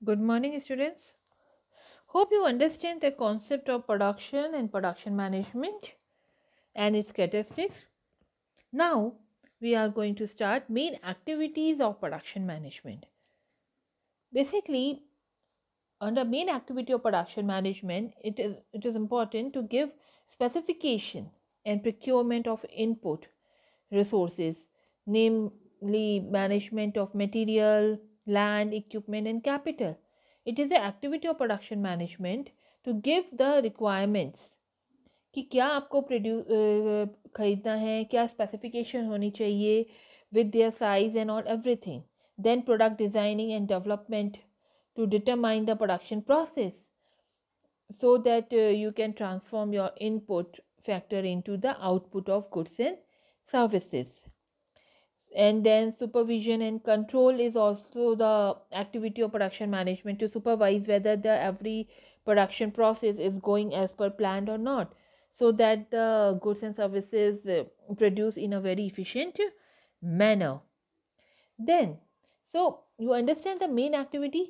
Good morning, students. Hope you understand the concept of production and production management and its characteristics. Now, we are going to start main activities of production management. Basically, under main activity of production management, it is important to give specification and procurement of input resources, namely management of material, land, equipment, and capital. It is the activity of production management to give the requirements कि क्या आपको खरीदना है, क्या specification होनी चाहिए with their size and all everything. Then product designing and development to determine the production process so that you can transform your input factor into the output of goods and services. And then supervision and control is also the activity of production management to supervise whether the every production process is going as per planned or not, so that the goods and services produced in a very efficient manner. Then, so you understand the main activity,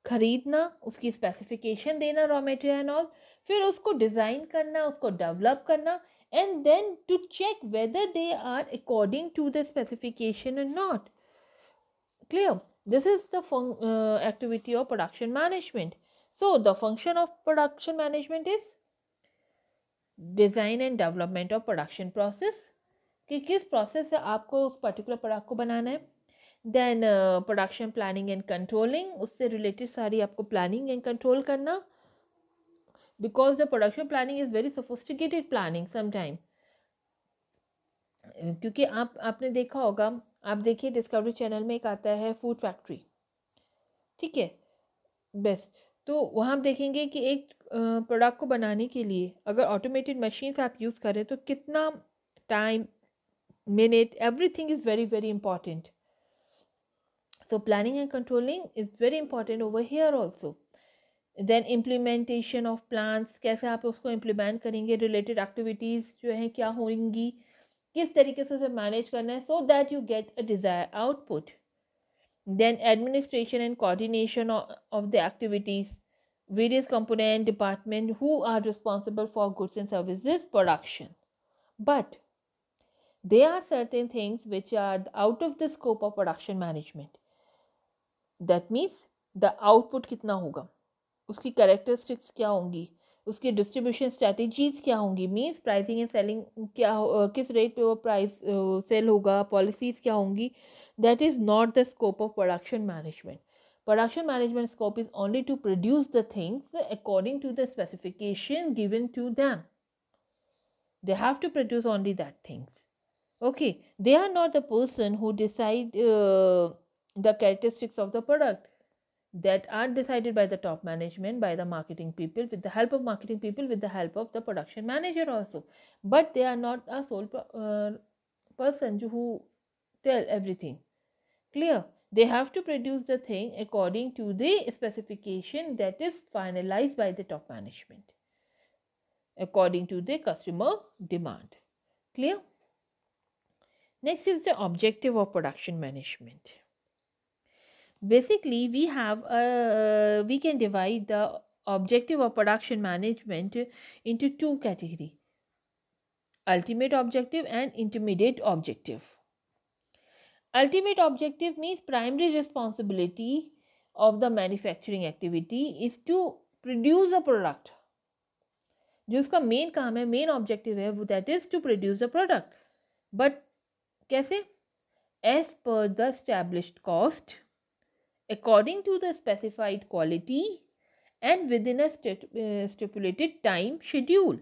खरीदना, उसकी specification देना raw material and all, फिर उसको design करना, उसको develop करना, and then to check whether they are according to the specification or not. Clear? This is the activity of production management. So the function of production management is design and development of production process, कि किस process से आपको उस particular product को बनाना है. Then production planning and controlling, उससे related सारी आपको प्लानिंग एंड कंट्रोल करना, because the production planning is very sophisticated planning sometime. क्योंकि आपने देखा होगा, आप देखिए डिस्कवरी चैनल में एक आता है फूड फैक्ट्री, ठीक है, बेस्ट. तो वहाँ आप देखेंगे कि एक प्रोडक्ट को बनाने के लिए अगर ऑटोमेटेड मशीन्स आप यूज़ करें तो कितना time, minute, everything is very very important. So planning and controlling is very important over here also. Then implementation of plans, कैसे आप उसको implement करेंगे, related activities जो हैं क्या होंगी, किस तरीके से उसे manage करना है, so that you get a desired output. Then administration and coordination of the activities, various component department who are responsible for goods and services production. But there are certain things which are out of the scope of production management. That means the output कितना होगा, उसकी characteristics क्या होंगी, उसकी distribution strategies क्या होंगी, means pricing and selling क्या किस रेट पे वो प्राइस सेल होगा, पॉलिसीज़ क्या होंगी. That is not the scope of production management. Production management scope is only to produce the things according to the specification given to them. They have to produce only that things. Okay, they are not the person who decide the characteristics of the product, that are decided by the top management, by the marketing people, with the help of marketing people, with the help of the production manager also. But they are not a sole person who tell everything. Clear? They have to produce the thing according to the specification that is finalized by the top management, according to the customer demand. Clear? Next is the objective of production management. Basically, we can divide the objective of production management into two categories: ultimate objective and intermediate objective. Ultimate objective means primary responsibility of the manufacturing activity is to produce a product. जो उसका main काम है, main objective है, वो that is to produce the product. But कैसे? As per the established cost, according to the specified quality and within a stipulated time schedule.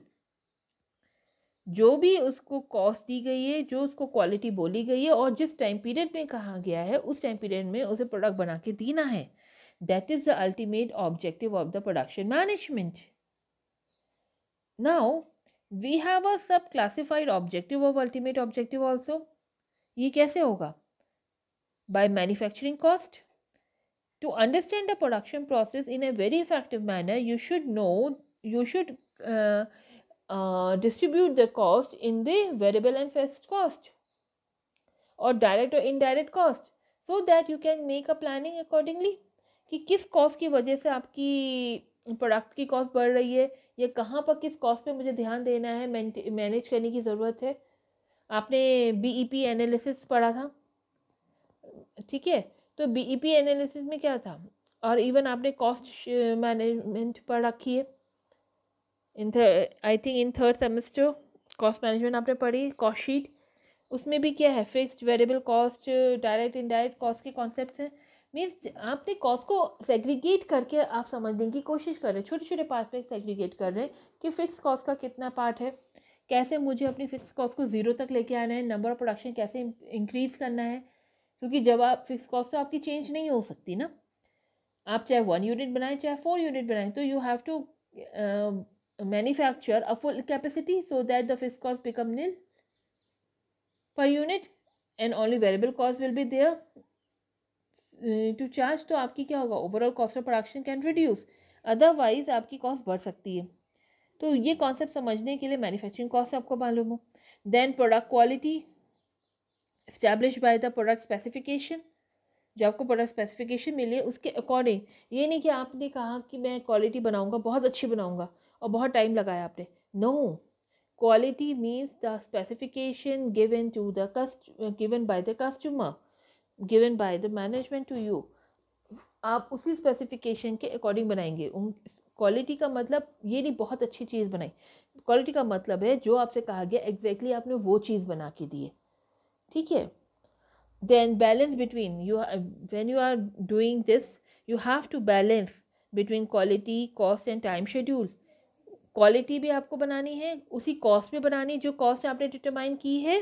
जो भी उसको कॉस्ट दी गई है, जो उसको क्वालिटी बोली गई है और जिस टाइम पीरियड में कहा गया है उस टाइम पीरियड में उसे प्रोडक्ट बना के देना है. That is the ultimate objective of the production management. Now we have a sub classified objective of ultimate objective also. ये कैसे होगा? By manufacturing cost. To understand the production process in a very effective manner, you should distribute the cost in the variable and fixed cost, or direct or indirect cost, so that you can make a planning accordingly. कि किस cost की वजह से आपकी product की cost बढ़ रही है, या कहाँ पर किस कॉस्ट पे मुझे ध्यान देना है, मैनेज करने की ज़रूरत है। आपने बीईपी एनालिसिस पढ़ा था, ठीक है। तो बीईपी एनालिसिस में क्या था, और इवन आपने कॉस्ट मैनेजमेंट पढ़ रखी है in I think in third semester. Cost management आपने पढ़ी, कॉस्ट शीट, उसमें भी क्या है, fixed variable cost, direct indirect cost के कॉन्सेप्ट हैं। मीन्स आपने कॉस्ट को सेग्रीगेट करके आप समझने की कोशिश कर रहे हैं, छोटे छोटे पार्ट में सेग्रीगेट कर रहे हैं कि फिक्स कॉस्ट का कितना पार्ट है, कैसे मुझे अपनी फिक्स कॉस्ट को ज़ीरो तक लेके आना है, नंबर ऑफ प्रोडक्शन कैसे इंक्रीज़ करना है। क्योंकि जब आप फिक्स कॉस्ट तो आपकी चेंज नहीं हो सकती ना, आप चाहे 1 यूनिट बनाएं चाहे 4 यूनिट बनाएं, तो you have to manufacture a full capacity so that the fix cost become nil per unit and only variable cost will be there to charge। तो आपकी क्या होगा, overall cost of production can reduce, otherwise आपकी cost बढ़ सकती है। तो ये कॉन्सेप्ट समझने के लिए मैन्युफैक्चरिंग कॉस्ट आपको मालूम हो। Then product quality establish by the product specification, जो आपको प्रोडक्ट स्पेसिफिकेशन मिली है उसके अकॉर्डिंग। ये नहीं कि आपने कहा कि मैं क्वालिटी बनाऊंगा, बहुत अच्छी बनाऊंगा, और बहुत टाइम लगाया आपने। No, quality means the specification given by the customer, given by the management to you। आप उसी स्पेसिफिकेशन के अकॉर्डिंग बनाएंगे। क्वालिटी का मतलब ये नहीं बहुत अच्छी चीज़ बनाई, क्वालिटी का मतलब है जो आपसे कहा गया एग्जैक्टली आपने वो चीज़ बना के दी है, ठीक है। Then balance between you, when you are doing this you have to balance between quality, cost and time schedule. Quality भी आपको बनानी है, उसी कॉस्ट में बनानी जो कॉस्ट आपने डिटरमाइन की है,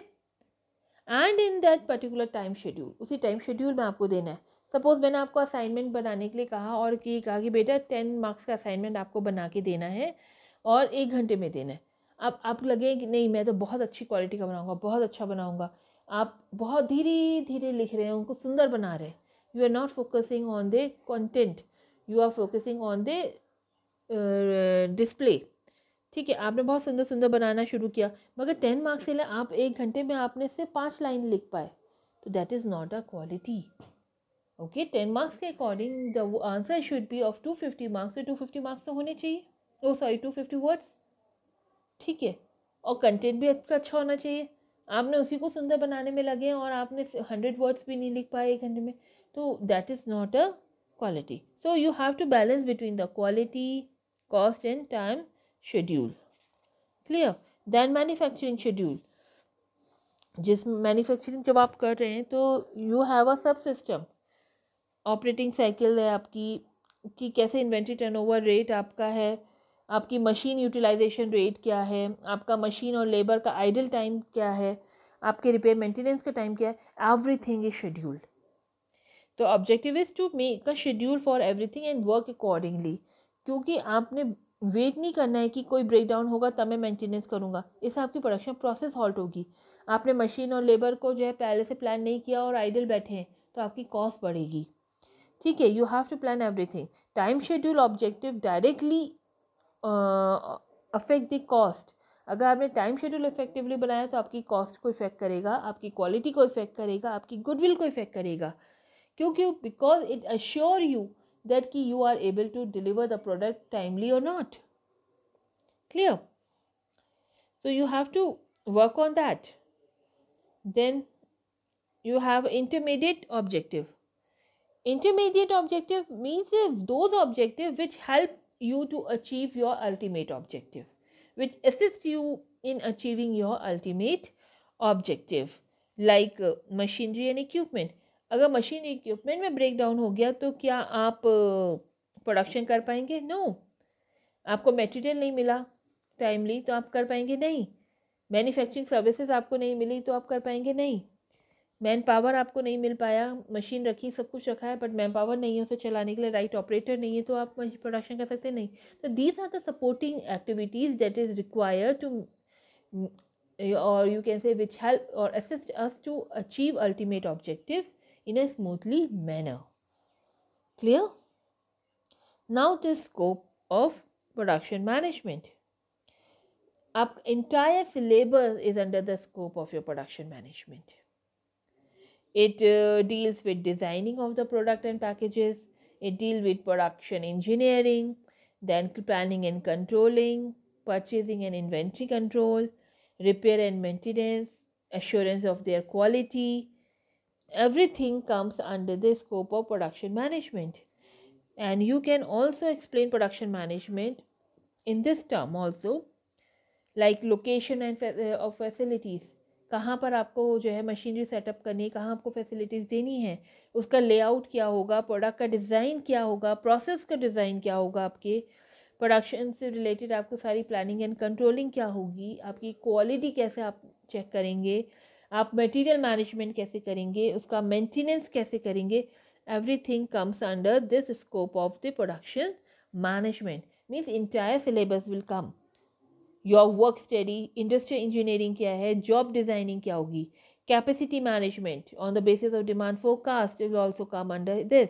and in that particular time schedule, उसी टाइम शेड्यूल में आपको देना है। सपोज मैंने आपको असाइनमेंट बनाने के लिए कहा और कि कहा कि बेटा 10 मार्क्स का असाइनमेंट आपको बना के देना है और 1 घंटे में देना है। अब आप लगे कि नहीं मैं तो बहुत अच्छी क्वालिटी का बनाऊंगा, बहुत अच्छा बनाऊंगा, आप बहुत धीरे धीरे लिख रहे हैं, उनको सुंदर बना रहे हैं। You are not focusing on the content, you are focusing on the display, ठीक है। आपने बहुत सुंदर सुंदर बनाना शुरू किया, मगर 10 मार्क्स के लिए आप 1 घंटे में आपने से 5 लाइन लिख पाए, तो that is not a quality. Okay, 10 marks के according the answer should be of 250 marks, तो 250 मार्क्स तो होने चाहिए, ओ सॉरी 250 वर्ड्स, ठीक है। और कंटेंट भी आपका अच्छा होना चाहिए। आपने उसी को सुंदर बनाने में लगे और आपने 100 वर्ड्स भी नहीं लिख पाए 1 घंटे में, तो that is not a quality. So you have to balance between the quality, cost and time schedule, clear. Then manufacturing schedule, जिस मैन्युफैक्चरिंग जब आप कर रहे हैं तो यू हैव अ सब सिस्टम, ऑपरेटिंग साइकिल है आपकी, कि कैसे इन्वेंट्री टर्नओवर रेट आपका है, आपकी मशीन यूटिलाइजेशन रेट क्या है, आपका मशीन और लेबर का आइडल टाइम क्या है, आपके रिपेयर मेंटेनेंस का टाइम क्या है, एवरीथिंग इज शेड्यूल्ड। तो objective is to make a schedule for everything and work accordingly, क्योंकि आपने वेट नहीं करना है कि कोई ब्रेक डाउन होगा तब मैं मेंटेनेंस करूँगा, इससे आपकी प्रोडक्शन प्रोसेस हॉल्ट होगी। आपने मशीन और लेबर को जो है पहले से प्लान नहीं किया और आइडल बैठे हैं, तो आपकी कॉस्ट बढ़ेगी, ठीक है। You have to plan everything. Time schedule objective directly affect the cost. अगर आपने टाइम शेड्यूल इफेक्टिवली बनाया तो आपकी कॉस्ट को इफेक्ट करेगा, आपकी क्वालिटी को इफेक्ट करेगा, आपकी गुडविल को इफेक्ट करेगा, क्योंकि because it assure you that कि you are able to deliver the product timely और not, clear. so you have to work on that। then you have intermediate objective means those objectives which help you to achieve your ultimate objective, which assists you in achieving your ultimate objective, like machinery and equipment। अगर machine equipment में break down हो गया तो क्या आप production कर पाएंगे? No. आपको मटेरियल नहीं मिला टाइमली तो आप कर पाएंगे नहीं। मैन्युफैक्चरिंग सर्विसेज आपको नहीं मिली तो आप कर पाएंगे नहीं। मैन पावर आपको नहीं मिल पाया, मशीन रखी, सब कुछ रखा है, बट मैन पावर नहीं है उसे चलाने के लिए, राइट ऑपरेटर नहीं है, तो आप प्रोडक्शन कर सकते नहीं। तो these are the supporting activities that is required to, or you can say which help or assist us to achieve ultimate objective in a smoothly manner, clear। Now the scope of production management, up entire syllabus is under the scope of your production management। It deals with designing of the product and packages, It deals with production engineering, then planning and controlling, purchasing and inventory control, repair and maintenance, assurance of their quality. Everything comes under the scope of production management. And you can also explain production management in this term also, like location and of facilities. कहाँ पर आपको जो है machinery setup करनी है, कहाँ आपको facilities देनी है, उसका लेआउट क्या होगा, प्रोडक्ट का डिज़ाइन क्या होगा, प्रोसेस का डिज़ाइन क्या होगा, आपके प्रोडक्शन से रिलेटेड आपको सारी प्लानिंग एंड कंट्रोलिंग क्या होगी, आपकी क्वालिटी कैसे आप चेक करेंगे, आप मटेरियल मैनेजमेंट कैसे करेंगे, उसका मेंटेनेंस कैसे करेंगे. Everything comes under this scope of the production management. Means entire syllabus will come. Your work study, industrial engineering क्या है, जॉब डिज़ाइनिंग क्या होगी, capacity management on the basis of demand forecast will also come under this.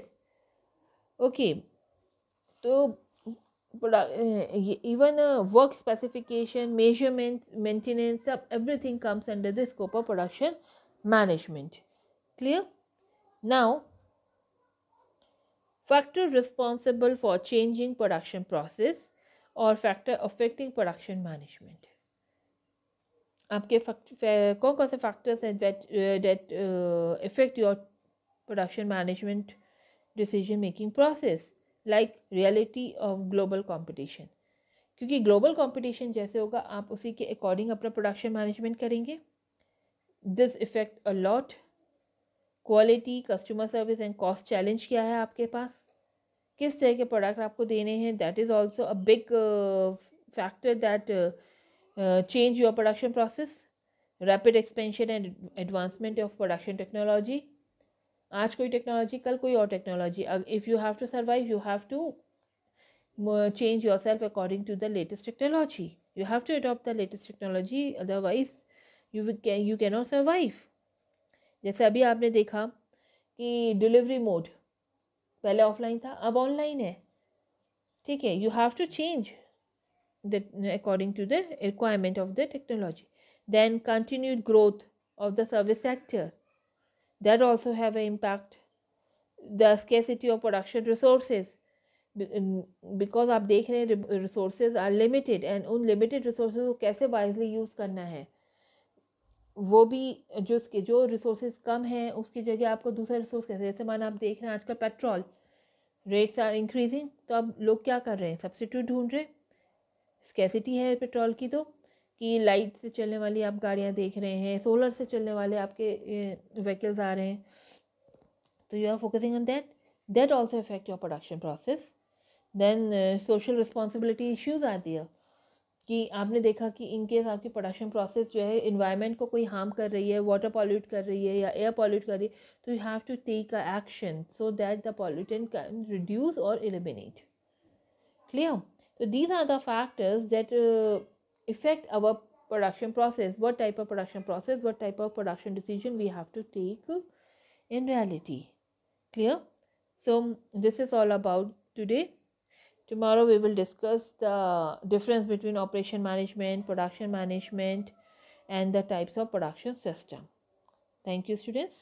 Okay, तो even work specification, measurement, maintenance, everything comes under the scope of production management. Clear? Now, factor responsible for changing production process or factor affecting production management. आपके कौन कौन से factors हैं that affect your production management decision making process, like reality of global competition. क्योंकि global competition जैसे होगा आप उसी के अकॉर्डिंग अपना प्रोडक्शन मैनेजमेंट करेंगे. This effect a lot. Quality, customer service and cost challenge क्या है आपके पास, किस तरह के प्रोडक्ट आपको देने हैं, that is also a big factor that change your production process. Rapid expansion and advancement of production technology. आज कोई टेक्नोलॉजी, कल कोई और technology. If you have to survive, you have to change yourself according to the latest technology. You have to adopt the latest technology, otherwise you cannot survive. जैसे अभी आपने देखा कि डिलीवरी मोड पहले ऑफलाइन था, अब ऑनलाइन है. ठीक है, you have to change the according to the requirement of the technology. Then continued growth of the service sector, that also have a impact. The scarcity of production resources, because आप देख रहे हैं resources are limited, and उन limited resources को कैसे wisely use करना है. वो भी जो रिसोर्सेज कम हैं उसकी जगह आपको दूसरा रिसोर्स कैसे, जैसे माना आप देख रहे हैं आजकल पेट्रोल रेट्स आर इंक्रीजिंग, तो अब लोग क्या कर रहे हैं, सब्स्टिट्यूट ढूंढ रहे हैं. स्कैसिटी है पेट्रोल की, तो कि लाइट से चलने वाली आप गाड़ियाँ देख रहे हैं, सोलर से चलने वाले आपके व्हीकल्स आ रहे हैं, तो you are focusing on that also affect your production process. Then social responsibility issues आती है कि आपने देखा कि इनकेस आपकी प्रोडक्शन प्रोसेस जो है इन्वायरमेंट को कोई हार्म कर रही है, वाटर पॉल्यूट कर रही है या एयर पॉल्यूट कर रही है, तो you have to take a action so that the pollutant can reduce और eliminate. Clear? So these are the factors that affect our production process. What type of production process, what type of production decision we have to take in reality. Clear? So this is all about today. Tomorrow we will discuss the difference between operation management, production management, and the types of production system. Thank you, students.